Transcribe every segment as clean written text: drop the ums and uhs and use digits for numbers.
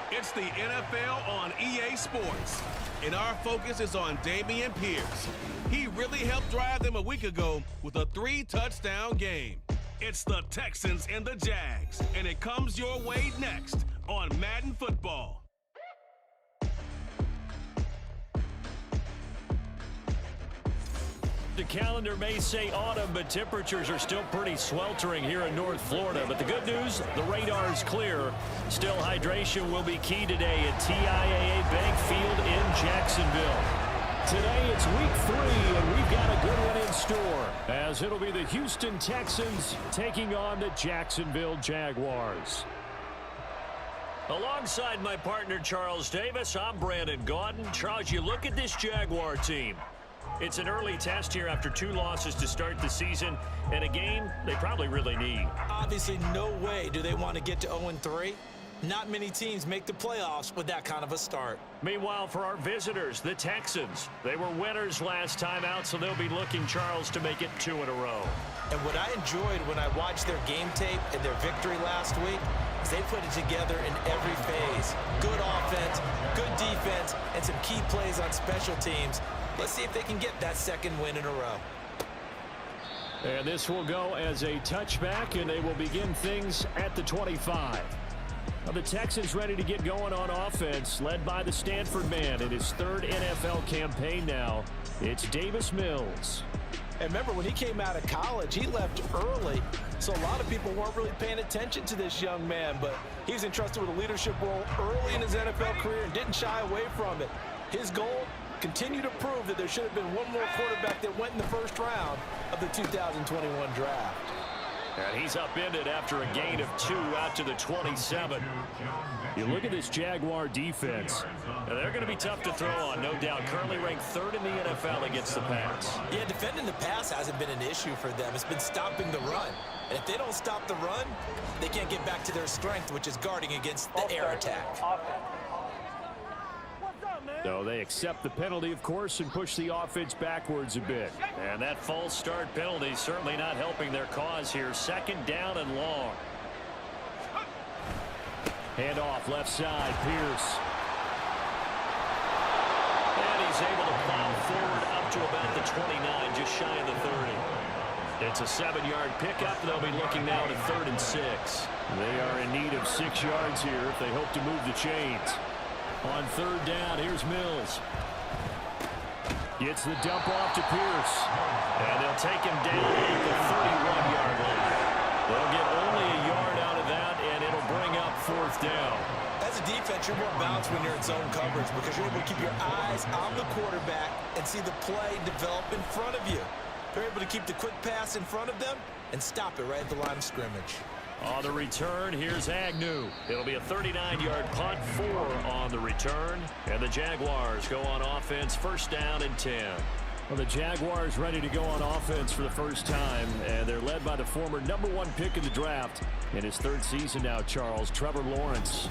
It's the NFL on EA Sports, and our focus is on Dameon Pierce. He really helped drive them a week ago with a 3-touchdown game. It's the Texans and the Jags, and it comes your way next on Madden Football. The calendar may say autumn, but temperatures are still pretty sweltering here in North Florida. But the good news, the radar is clear. Still, hydration will be key today at TIAA Bank Field in Jacksonville. Today, it's week 3, and we've got a good one in store, as it'll be the Houston Texans taking on the Jacksonville Jaguars. Alongside my partner, Charles Davis, I'm Brandon Gaudin. Charles, you look at this Jaguar team. It's an early test here after 2 losses to start the season, and a game they probably really need. Obviously, no way do they want to get to 0-3. Not many teams make the playoffs with that kind of a start. Meanwhile, for our visitors, the Texans, they were winners last time out, so they'll be looking, Charles, to make it 2 in a row. And what I enjoyed when I watched their game tape and their victory last week is they put it together in every phase. Good offense, good defense, and some key plays on special teams. Let's see if they can get that second win in a row. And this will go as a touchback, and they will begin things at the 25. Well, the Texans ready to get going on offense, led by the Stanford man in his 3rd NFL campaign now. It's Davis Mills. And remember, when he came out of college, he left early, so a lot of people weren't really paying attention to this young man, but he was entrusted with a leadership role early in his NFL career and didn't shy away from it. His goal, continue to prove that there should have been one more quarterback that went in the first round of the 2021 draft. And he's upended after a gain of 2 out to the 27. You look at this Jaguar defense. They're going to be tough to throw on, no doubt. Currently ranked 3rd in the NFL against the pass. Yeah, defending the pass hasn't been an issue for them. It's been stopping the run. And if they don't stop the run, they can't get back to their strength, which is guarding against the air attack. So they accept the penalty, of course, and push the offense backwards a bit. And that false start penalty certainly not helping their cause here. 2nd down and long. Hand off left side, Pierce. And he's able to plow forward up to about the 29, just shy of the 30. It's a 7-yard pickup. They'll be looking now to 3rd and 6. They are in need of 6 yards here if they hope to move the chains. On 3rd down, here's Mills. Gets the dump off to Pierce. And they'll take him down at the 31-yard line. They'll get only a yard out of that, and it'll bring up 4th down. As a defense, you're more balanced when you're in zone coverage because you're able to keep your eyes on the quarterback and see the play develop in front of you. They're able to keep the quick pass in front of them and stop it right at the line of scrimmage. On the return, here's Agnew. It'll be a 39-yard punt, 4 on the return. And the Jaguars go on offense, 1st down and 10. Well, the Jaguars ready to go on offense for the first time, and they're led by the former #1 pick in the draft. In his 3rd season now, Charles, Trevor Lawrence.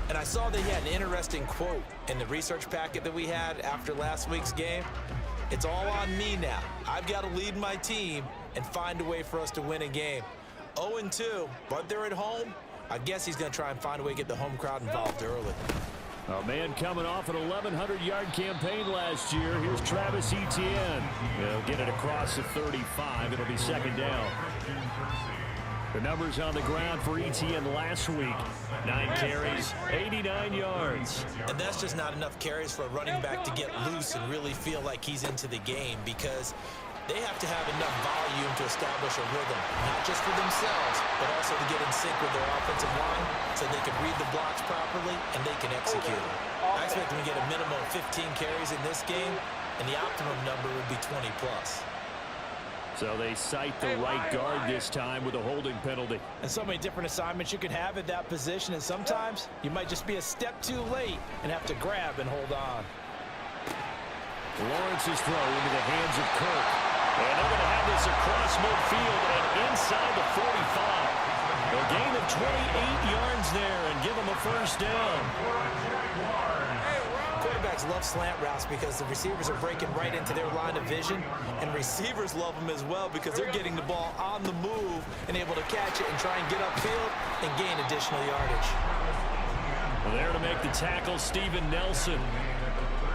And I saw they had an interesting quote in the research packet that we had after last week's game. It's all on me now. I've got to lead my team and find a way for us to win a game. 0-2, but they're at home. I guess he's going to try and find a way to get the home crowd involved early. A man coming off an 1,100-yard campaign last year. Here's Travis Etienne. He'll get it across the 35. It'll be 2nd down. The numbers on the ground for Etienne last week. 9 carries, 89 yards. And that's just not enough carries for a running back to get loose and really feel like he's into the game because they have to have enough volume to establish a rhythm, not just for themselves, but also to get in sync with their offensive line so they can read the blocks properly and they can execute. I expect them to get a minimum of 15 carries in this game, and the optimum number would be 20+. So they cite the right guard this time with a holding penalty. And so many different assignments you could have at that position, and sometimes you might just be a step too late and have to grab and hold on. Lawrence's throw into the hands of Kirk. And they're going to have this across midfield and inside the 45. A gain of 28 yards there and give them a 1st down. Quarterbacks love slant routes because the receivers are breaking right into their line of vision, and receivers love them as well because they're getting the ball on the move and able to catch it and try and get upfield and gain additional yardage. There to make the tackle, Steven Nelson.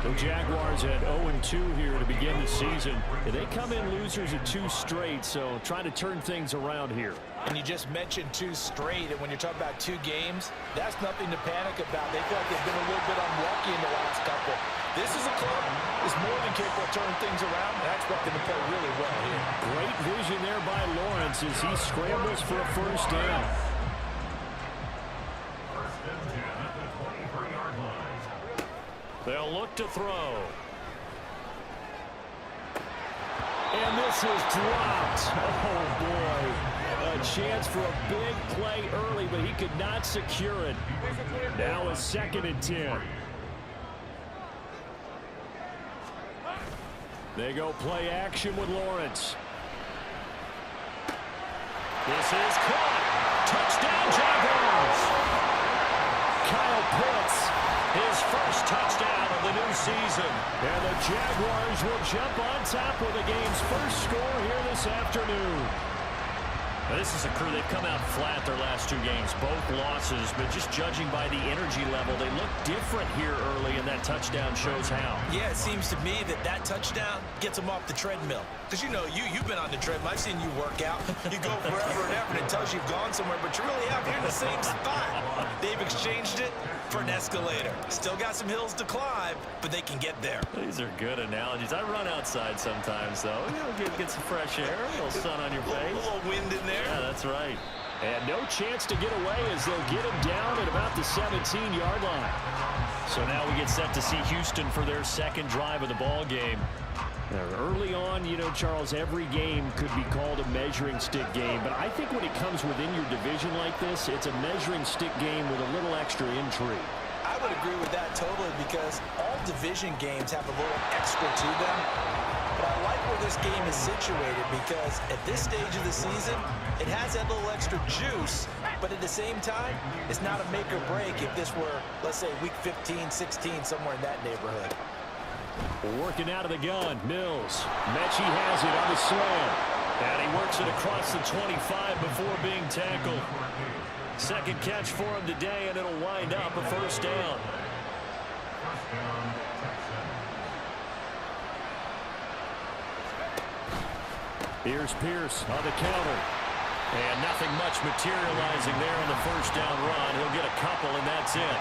The Jaguars at 0-2 here to begin the season. They come in losers at 2 straight, so trying to turn things around here. And you just mentioned 2 straight, and when you're talking about 2 games, that's nothing to panic about. They feel like they've been a little bit unlucky in the last couple. This is a club that's more than capable of turning things around, and I expect them to play really well here. Great vision there by Lawrence as he scrambles for a first down. They'll look to throw. And this is dropped. Oh, boy. A chance for a big play early, but he could not secure it. Now a 2nd and 10. They go play action with Lawrence. This is caught. Touchdown, Jaguars. Kyle Pitts, his first touchdown of the new season. And the Jaguars will jump on top with the game's first score here this afternoon. Now, this is a crew, they've come out flat their last 2 games, both losses, but just judging by the energy level, they look different here early, and that touchdown shows how. Yeah, it seems to me that touchdown gets them off the treadmill. Because, you know, you've been on the treadmill. I've seen you work out. You go forever and ever, and it tells you you've gone somewhere, but you really have. You're in the same spot. They've exchanged it for an escalator. Still got some hills to climb, but they can get there. These are good analogies. I run outside sometimes, though. You know, get some fresh air, a little sun on your face. A little wind in there. Yeah, that's right. And no chance to get away as they'll get him down at about the 17-yard line. So now we get set to see Houston for their 2nd drive of the ball game. Early on, you know, Charles, every game could be called a measuring stick game. But I think when it comes within your division like this, it's a measuring stick game with a little extra intrigue. I would agree with that totally because all division games have a little extra to them. But I like where this game is situated because at this stage of the season, it has that little extra juice. But at the same time, it's not a make or break if this were, let's say, week 15, 16, somewhere in that neighborhood. Working out of the gun, Mills. Mechie has it on the slam. And he works it across the 25 before being tackled. 2nd catch for him today, and it'll wind up a first down. Here's Pierce on the counter. And nothing much materializing there on the first down run. He'll get a couple, and that's it.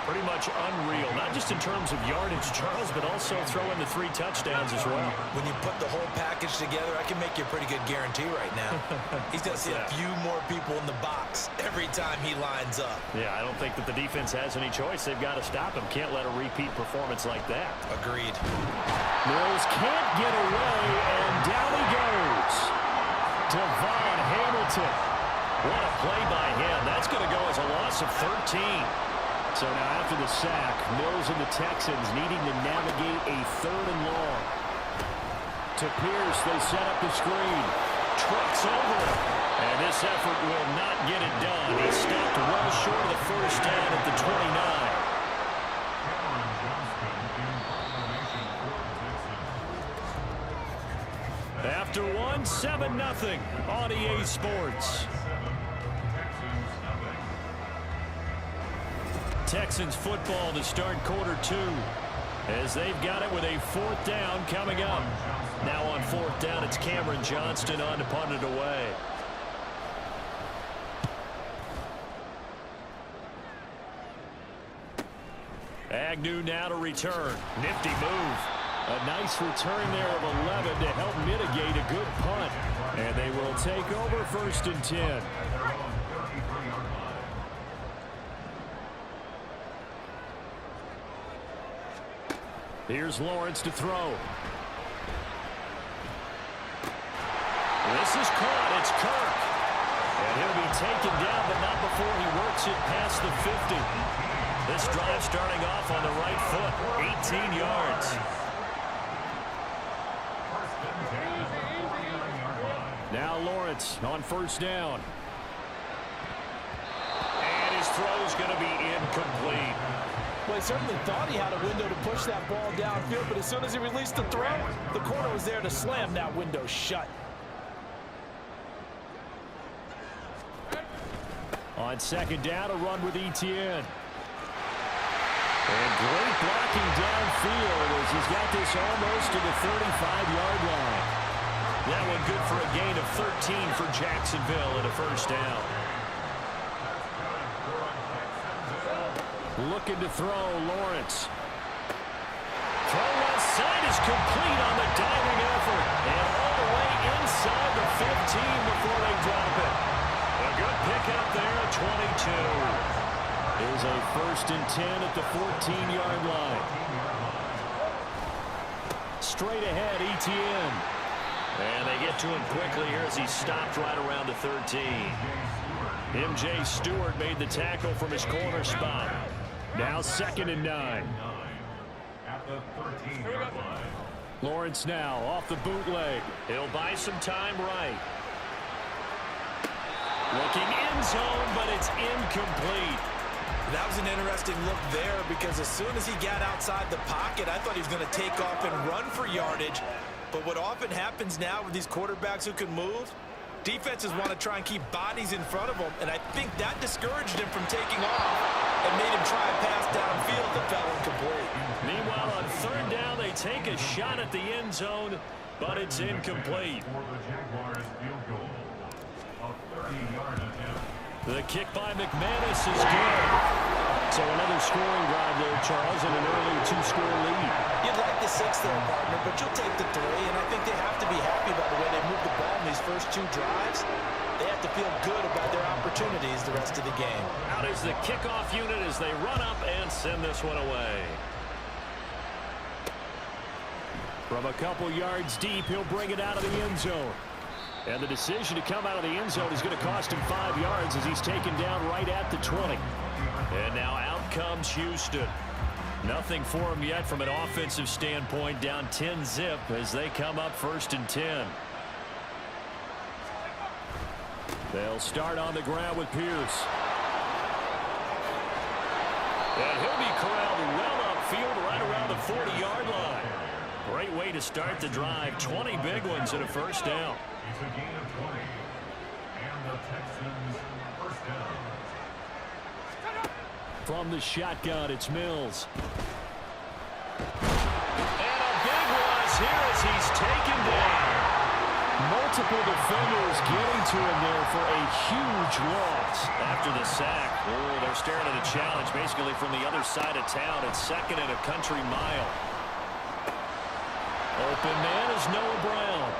Pretty much unreal, not just in terms of yardage, Charles, but also throw in the 3 touchdowns as well. When you put the whole package together, I can make you a pretty good guarantee right now. He's going to see a few more people in the box every time he lines up. Yeah, I don't think that the defense has any choice. They've got to stop him. Can't let a repeat performance like that. Agreed. Mills can't get away, and down he goes. Devon Hamilton. What a play by him. That's going to go as a loss of 13. So now after the sack, Mills and the Texans needing to navigate a 3rd and long. To Pierce, they set up the screen. Trucks over it. And this effort will not get it done. He stopped well short of the first down at the 29. After one, 7-0 on EA Sports. Texans football to start quarter 2 as they've got it with a 4th down coming up. Now on 4th down, it's Cameron Johnston on to punt it away. Agnew now to return. Nifty move. A nice return there of 11 to help mitigate a good punt. And they will take over 1st and 10. Here's Lawrence to throw. This is caught. It's Kirk. And he'll be taken down, but not before he works it past the 50. This drive starting off on the right foot. 18 yards. Now Lawrence on 1st down. And his throw's going to be incomplete. Well, he certainly thought he had a window to push that ball downfield, but as soon as he released the throw, the corner was there to slam that window shut. On second down, a run with Etienne. And great blocking downfield as he's got this almost to the 35-yard line. That one good for a gain of 13 for Jacksonville and a first down. Looking to throw, Lawrence. Throw left side is complete on the diving effort. And all the way inside the 15 before they drop it. A good pickup there at 22. Is a first and 10 at the 14-yard line. Straight ahead, Etienne. And they get to him quickly here as he stopped right around the 13. M.J. Stewart made the tackle from his corner spot. Now second and 9. Lawrence now off the bootleg. He'll buy some time right. Looking end zone, but it's incomplete. That was an interesting look there because as soon as he got outside the pocket, I thought he was going to take off and run for yardage. But what often happens now with these quarterbacks who can move, defenses want to try and keep bodies in front of them, and I think that discouraged him from taking off and made him try a pass downfield that fell incomplete. Meanwhile, on third down, they take a shot at the end zone, but it's incomplete. The kick by McManus is good. So another scoring drive there, Charles, and an early 2-score lead. You'd like the 6 there, partner, but you'll take the 3, and I think they have to be happy about the way they moved the ball in these first 2 drives. They have to feel good about their opportunities the rest of the game. Out is the kickoff unit as they run up and send this one away. From a couple yards deep, he'll bring it out of the end zone. And the decision to come out of the end zone is going to cost him 5 yards as he's taken down right at the 20. And now out comes Houston. Nothing for him yet from an offensive standpoint, down 10-zip as they come up first and 10. They'll start on the ground with Pierce. And he'll be corralled well upfield right around the 40-yard line. Great way to start the drive. 20 big ones and a first down. It's a gain of 20. And the Texans first down. From the shotgun, it's Mills. And a big one here as he's taken down. Multiple defenders getting to him there for a huge loss. After the sack, they're staring at a challenge basically from the other side of town. It's second and a country mile. Open man is Noah Brown.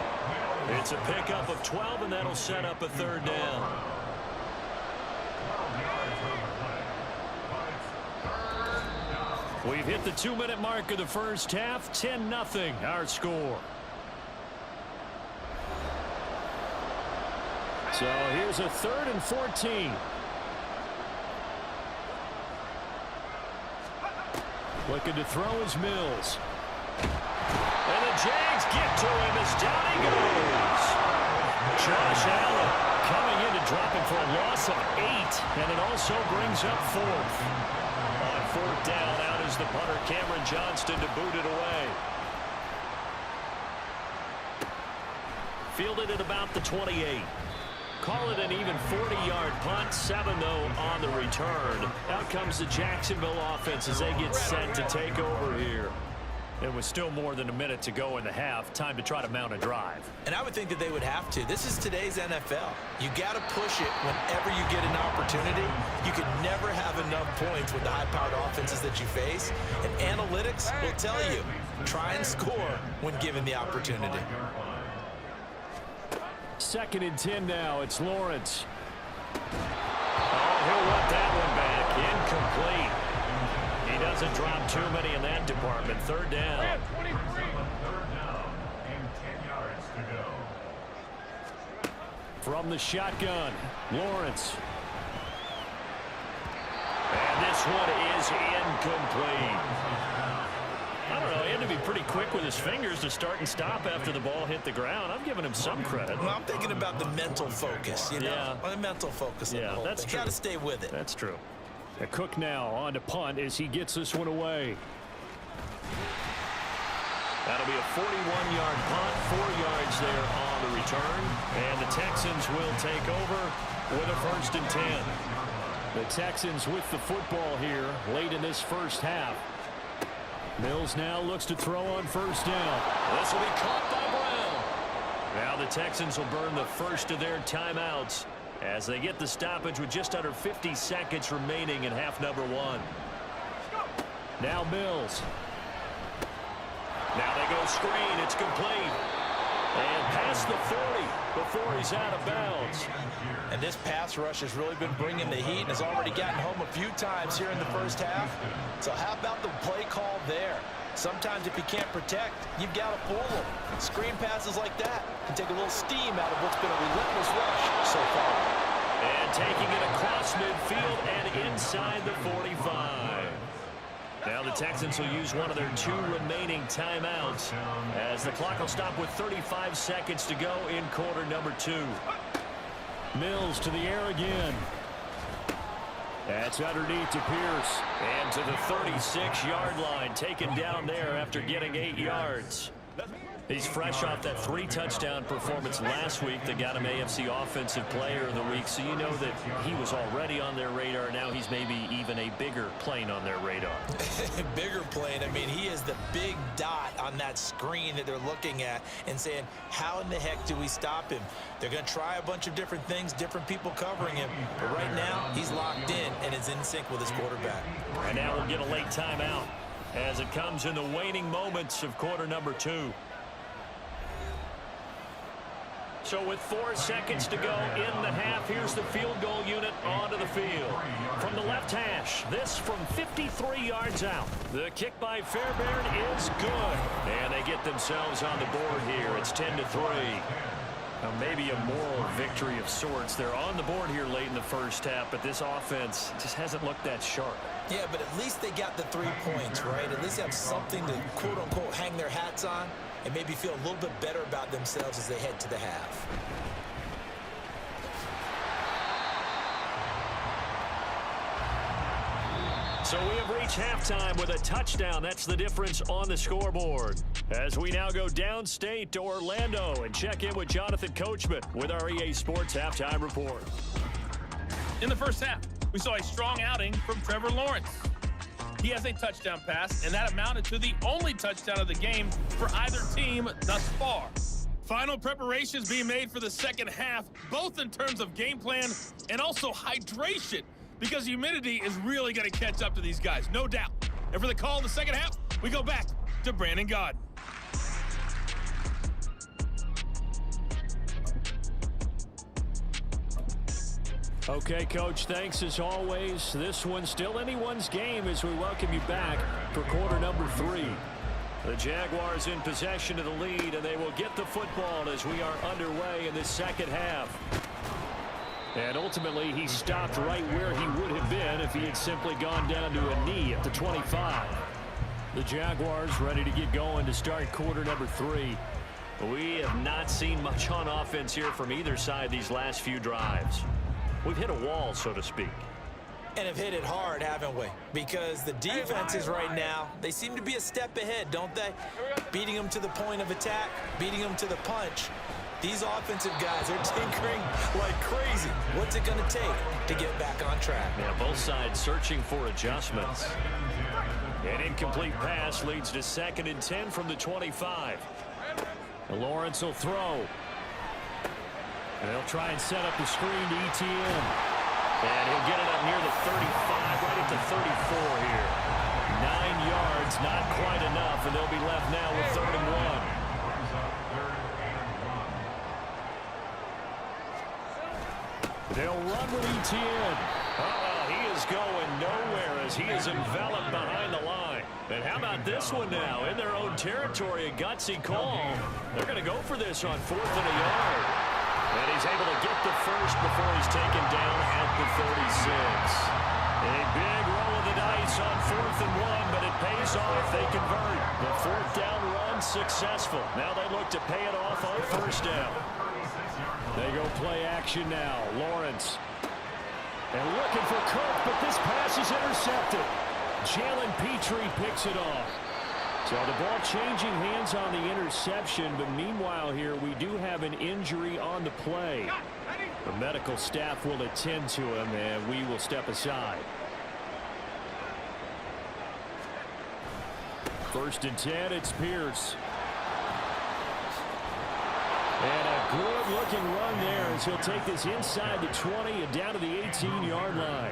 It's a pickup of 12, and that'll set up a third down. We've hit the 2-minute mark of the first half. 10-0 our score. So here's a 3rd and 14. Looking to throw is Mills. And the Jags get to him as down he goes. Josh Allen coming in to drop him for a loss of 8. And it also brings up 4th. On 4th down, out is the punter Cameron Johnston to boot it away. Fielded at about the 28. Call it an even 40-yard punt. 7, though, on the return. Out comes the Jacksonville offense as they get set to take over here. It was still more than a minute to go in the half. Time to try to mount a drive. And I would think that they would have to. This is today's NFL. You got to push it whenever you get an opportunity. You could never have enough points with the high-powered offenses that you face. And analytics will tell you, try and score when given the opportunity. 2nd and 10 now. It's Lawrence. Oh, he'll let that one back. Incomplete. He doesn't drop too many in that department. 3rd down. 3rd down and 10 yards to go. From the shotgun, Lawrence. And this one is incomplete. I don't know, he had to be pretty quick with his fingers to start and stop after the ball hit the ground. I'm giving him some credit. Well, I'm thinking about the mental focus, you know? Yeah. The mental focus on the whole that's thing. true. Got to stay with it. That's true. A Cook now on to punt as he gets this one away. That'll be a 41-yard punt, 4 yards there on the return. And the Texans will take over with a 1st and 10. The Texans with the football here late in this first half. Mills now looks to throw on first down. This will be caught by Brown. Now the Texans will burn the first of their timeouts as they get the stoppage with just under 50 seconds remaining in half number 1. Now Mills. Now they go screen. It's complete. And past the 40 before he's out of bounds. And this pass rush has really been bringing the heat and has already gotten home a few times here in the first half. So how about the play call there? Sometimes if you can't protect, you've got to fool them. Screen passes like that can take a little steam out of what's been a relentless rush so far. And taking it across midfield and inside the 45. Now the Texans will use one of their 2 remaining timeouts as the clock will stop with 35 seconds to go in quarter number 2. Mills to the air again. That's underneath to Pierce. And to the 36-yard line, taken down there after getting 8 yards. He's fresh off that 3-touchdown performance last week that got him AFC Offensive Player of the Week, so you know that he was already on their radar. Now he's maybe even a bigger plane on their radar. Bigger plane. I mean, he is the big dot on that screen that they're looking at and saying, how in the heck do we stop him? They're going to try a bunch of different things, different people covering him. But right now, he's locked in and is in sync with his quarterback. And now we'll get a late timeout as it comes in the waning moments of quarter number 2. So with 4 seconds to go in the half, here's the field goal unit onto the field. From the left hash, this from 53 yards out. The kick by Fairbairn is good. And they get themselves on the board here. It's 10-3. Now maybe a moral victory of sorts. They're on the board here late in the first half, but this offense just hasn't looked that sharp. Yeah, but at least they got the 3 points, right? At least they have something to, quote-unquote, hang their hats on and maybe feel a little bit better about themselves as they head to the half. So we have reached halftime with a touchdown. That's the difference on the scoreboard. As we now go downstate to Orlando and check in with Jonathan Coachman with our EA Sports Halftime Report. In the first half, we saw a strong outing from Trevor Lawrence. He has a touchdown pass, and that amounted to the only touchdown of the game for either team thus far. Final preparations being made for the second half, both in terms of game plan and also hydration, because humidity is really going to catch up to these guys, no doubt. And for the call in the second half, we go back to Brandon Gaudin. Okay, Coach, thanks as always. This one's still anyone's game as we welcome you back for quarter number 3. The Jaguars in possession of the lead, and they will get the football as we are underway in the second half. And ultimately, he stopped right where he would have been if he had simply gone down to a knee at the 25. The Jaguars ready to get going to start quarter number 3. We have not seen much on offense here from either side these last few drives. We've hit a wall, so to speak. And have hit it hard, haven't we? Because the defenses right now, they seem to be a step ahead, don't they? Beating them to the point of attack, beating them to the punch. These offensive guys are tinkering like crazy. What's it going to take to get back on track? Yeah, both sides searching for adjustments. An incomplete pass leads to 2nd and 10 from the 25. Lawrence will throw. And they'll try and set up the screen to ETN. And he'll get it up near the 35, right at the 34 here. 9 yards, not quite enough, and they'll be left now with 3rd and 1. They'll run with ETN. He is going nowhere as he is enveloped behind the line. And how about this one now? In their own territory, a gutsy call. They're going to go for this on 4th and a yard. And he's able to get the first before he's taken down at the 36. A big roll of the dice on 4th and 1, but it pays off. They convert. The 4th down run successful. Now they look to pay it off on 1st down. They go play action now. Lawrence. And looking for Cook, but this pass is intercepted. Jalen Petrie picks it off. So the ball changing hands on the interception, but meanwhile here we do have an injury on the play. The medical staff will attend to him, and we will step aside. 1st and 10, it's Pierce. And a good-looking run there as he'll take this inside the 20 and down to the 18-yard line.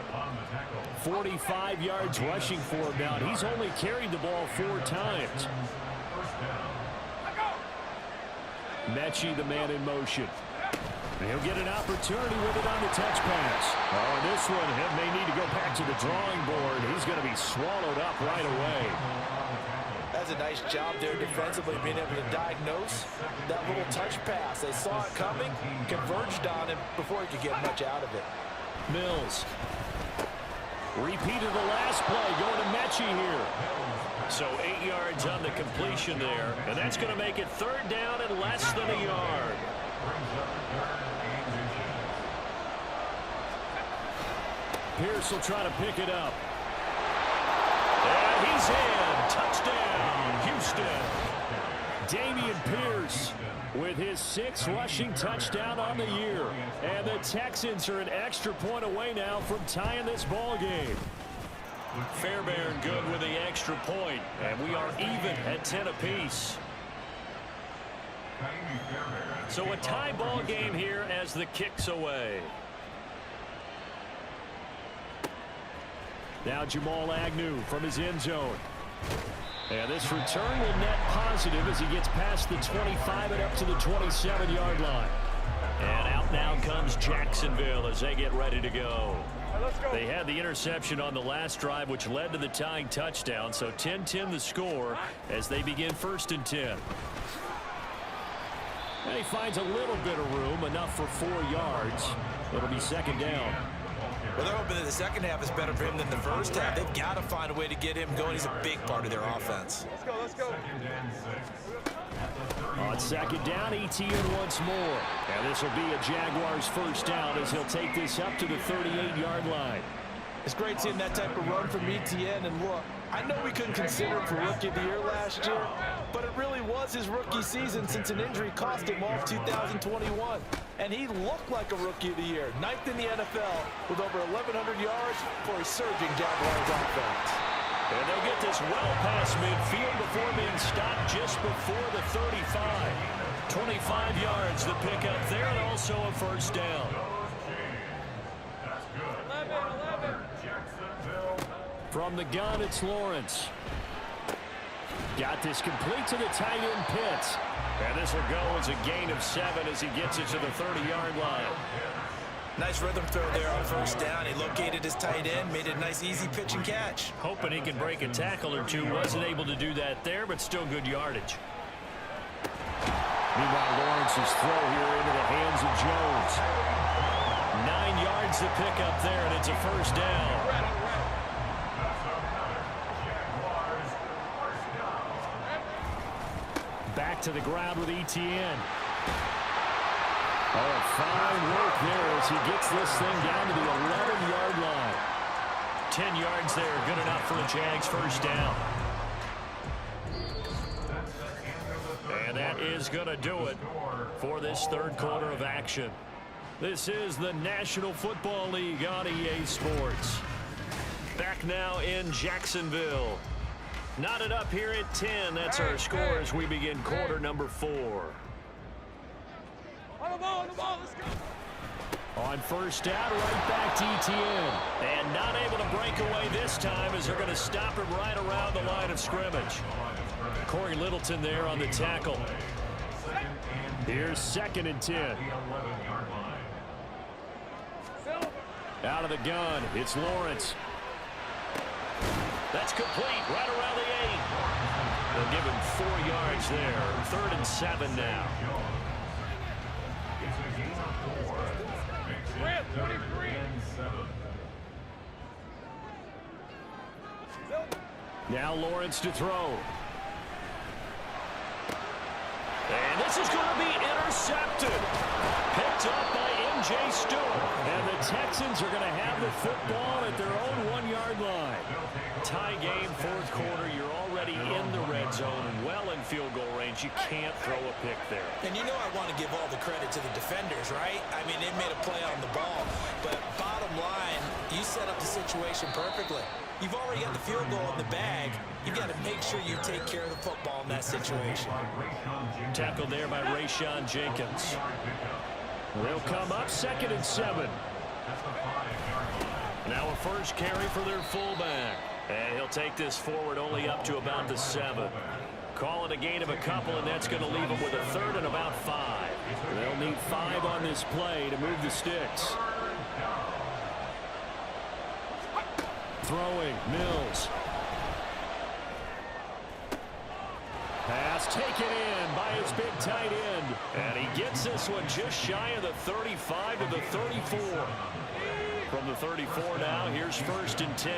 45 yards rushing for him now. He's only carried the ball 4 times. Mechie, the man in motion. He'll get an opportunity with it on the touch pass. Oh, this one, he may need to go back to the drawing board. He's going to be swallowed up right away. That's a nice job there defensively, being able to diagnose that little touch pass. They saw it coming, converged on him before he could get much out of it. Mills. Repeated the last play, going to Mechie here. So 8 yards on the completion there, and that's going to make it 3rd down and less than a yard. Pierce will try to pick it up. And he's in. Touchdown, Houston. Dameon Pierce with his 6th rushing touchdown on the year. And the Texans are an extra point away now from tying this ball game. Fairbairn good with the extra point, and we are even at 10 apiece. So a tie ball game here as the kick's away. Now Jamal Agnew from his end zone. And this return will net positive as he gets past the 25 and up to the 27-yard line. And out now comes Jacksonville as they get ready to go. They had the interception on the last drive, which led to the tying touchdown. So 10-10 the score as they begin 1st and 10. And he finds a little bit of room, enough for 4 yards. It'll be 2nd down. Well, they're hoping that the second half is better for him than the first half. They've got to find a way to get him going. He's a big part of their offense. Let's go. On 2nd down, ETN once more. And this will be a Jaguars 1st down as he'll take this up to the 38-yard line. It's great seeing that type of run from ETN. And look, I know we couldn't consider him for Rookie of the Year last year, but it really was his rookie season since an injury cost him off 2021. And he looked like a Rookie of the Year, 9th in the NFL with over 1,100 yards for a surging Jaguars offense. And they'll get this well past midfield before being stopped just before the 35. 25 yards the pickup there, and also a 1st down. From the gun, it's Lawrence. Got this complete to the tight end Pitts. And this will go as a gain of 7 as he gets it to the 30-yard line. Nice rhythm throw there on 1st down. He located his tight end, made it a nice easy pitch and catch. Hoping he can break a tackle or two. Wasn't able to do that there, but still good yardage. Meanwhile, Lawrence's throw here into the hands of Jones. 9 yards to pick up there, and it's a 1st down. Back to the ground with ETN. Oh, fine work there as he gets this thing down to the 11-yard line. 10 yards there, good enough for the Jags 1st down. And that is going to do it for this 3rd quarter of action. This is the National Football League on EA Sports. Back now in Jacksonville. Knotted up here at 10. That's our score as we begin quarter number 4. On the ball, let's go. On 1st down, right back to ETN. And not able to break away this time as they're going to stop him right around the line of scrimmage. Corey Littleton there on the tackle. Here's 2nd and 10. Out of the gun, it's Lawrence. That's complete, right around the 8. They'll give him 4 yards there. 3rd and 7 now. Now Lawrence to throw. And this is going to be intercepted. Picked up by M.J. Stewart. And the Texans are going to have the football at their own 1-yard line. tie game, fourth quarter. You're already in the red zone, well in field goal range. You can't throw a pick there. And you know I want to give all the credit to the defenders, right? I mean, they made a play on the ball. But bottom line, you set up the situation perfectly. You've already got the field goal in the bag. You've got to make sure you take care of the football in that situation. Tackled there by Rayshawn Jenkins. They'll come up 2nd and 7. Now a first carry for their fullback. And he'll take this forward only up to about the 7. Call it a gain of a couple, and that's going to leave them with a 3rd and about 5. They'll need 5 on this play to move the sticks. Throwing, Mills. Pass taken in by his big tight end. And he gets this one just shy of the 35 to the 34. From the 34 now, here's 1st and 10.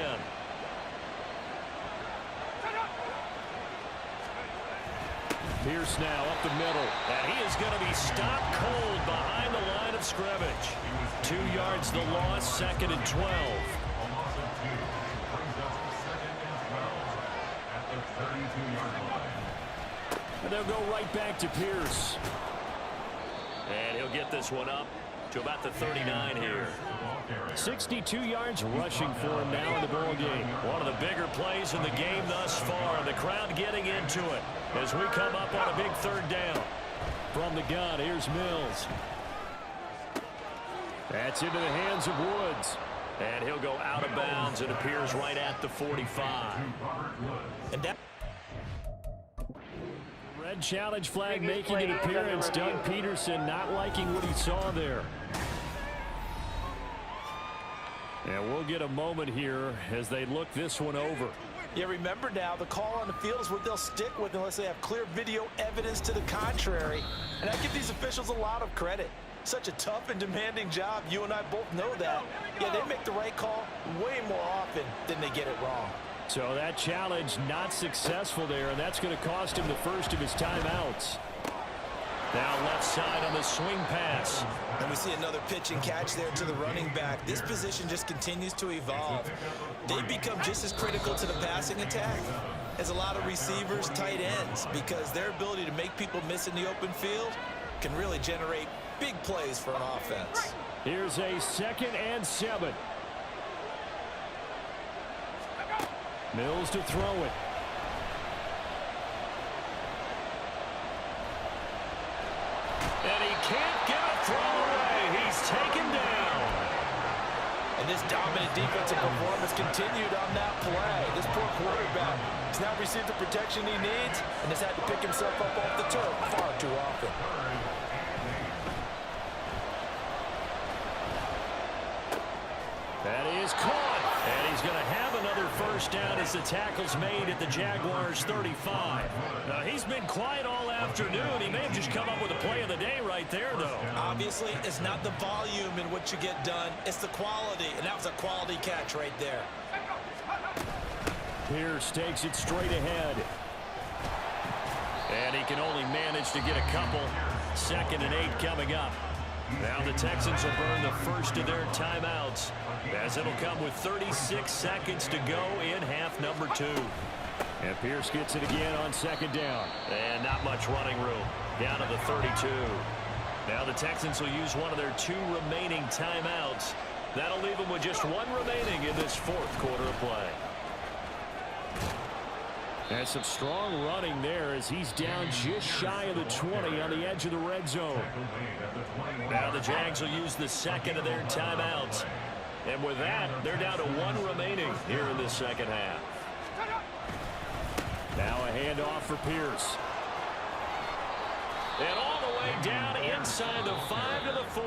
Pierce now up the middle. And he is going to be stopped cold behind the line of scrimmage. 2 yards the loss, 2nd and 12. And they'll go right back to Pierce. And he'll get this one up to about the 39 here. 62 yards rushing for him now in the ball game. One of the bigger plays in the game thus far. The crowd getting into it as we come up on a big 3rd down. From the gun, here's Mills. That's into the hands of Woods. And he'll go out of bounds. It appears right at the 45. And that red challenge flag making an appearance. Doug Peterson not liking what he saw there. And we'll get a moment here as they look this one over. Yeah, remember now, the call on the field is what they'll stick with unless they have clear video evidence to the contrary. And I give these officials a lot of credit. Such a tough and demanding job. You and I both know that. Yeah, they make the right call way more often than they get it wrong. So that challenge not successful there, and that's going to cost him the first of his timeouts. Now left side on the swing pass. And we see another pitch and catch there to the running back. This position just continues to evolve. They become just as critical to the passing attack as a lot of receivers, tight ends, because their ability to make people miss in the open field can really generate big plays for an offense. Here's a 2nd and 7. Mills to throw it. And he can't get a throw away. He's taken down. And this dominant defensive performance continued on that play. This poor quarterback has now received the protection he needs and has had to pick himself up off the turf far too often. That is caught. And he's going to have another first down as the tackle's made at the Jaguars' 35. Now, he's been quiet all afternoon. He may have just come up with a play of the day right there, though. Obviously, it's not the volume in what you get done. It's the quality, and that was a quality catch right there. Pierce takes it straight ahead. And he can only manage to get a couple. 2nd and 8 coming up. Now the Texans will burn the first of their timeouts, as it'll come with 36 seconds to go in half number 2. And Pierce gets it again on 2nd down. And not much running room. Down to the 32. Now the Texans will use one of their 2 remaining timeouts. That'll leave them with just 1 remaining in this 4th quarter of play. And some strong running there as he's down just shy of the 20 on the edge of the red zone. Now the Jags will use the 2nd of their timeouts. And with that, they're down to 1 remaining here in this 2nd half. Now a handoff for Pierce. And all the way down inside the 5 to the 4.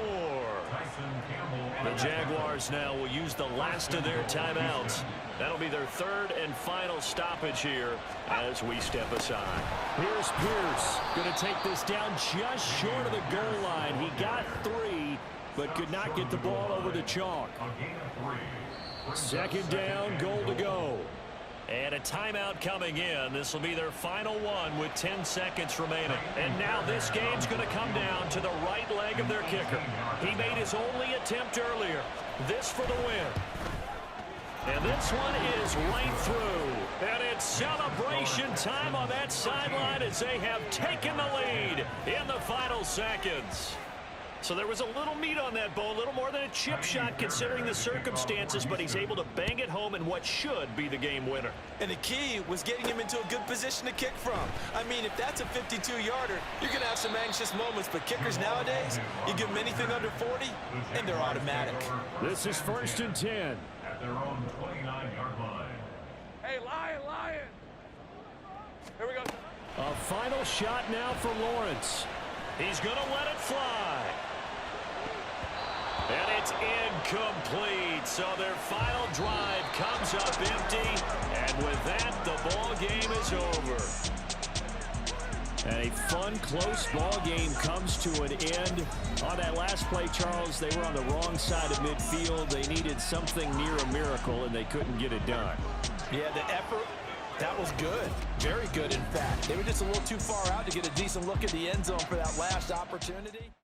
The Jaguars now will use the last of their timeouts. That'll be their 3rd and final stoppage here as we step aside. Here's Pierce going to take this down just short of the goal line. He got 3, but could not get the ball over the chalk. 2nd down, goal to go. And a timeout coming in. This will be their final one with 10 seconds remaining. And now this game's going to come down to the right leg of their kicker. He made his only attempt earlier. This for the win. And this one is right through. And it's celebration time on that sideline as they have taken the lead in the final seconds. So there was a little meat on that bone, a little more than a chip shot considering the circumstances, but he's able to bang it home in what should be the game winner. And the key was getting him into a good position to kick from. I mean, if that's a 52-yarder, you're going to have some anxious moments, but kickers nowadays, you give them anything under 40, and they're automatic. This is 1st and 10. At their own 29-yard line. Hey, Lion! Here we go. A final shot now for Lawrence. He's going to let it fly. And it's incomplete. So their final drive comes up empty. And with that, the ball game is over. And a fun, close ball game comes to an end. On that last play, Charles, they were on the wrong side of midfield. They needed something near a miracle, and they couldn't get it done. Yeah, the effort, that was good. Very good, in fact. They were just a little too far out to get a decent look at the end zone for that last opportunity.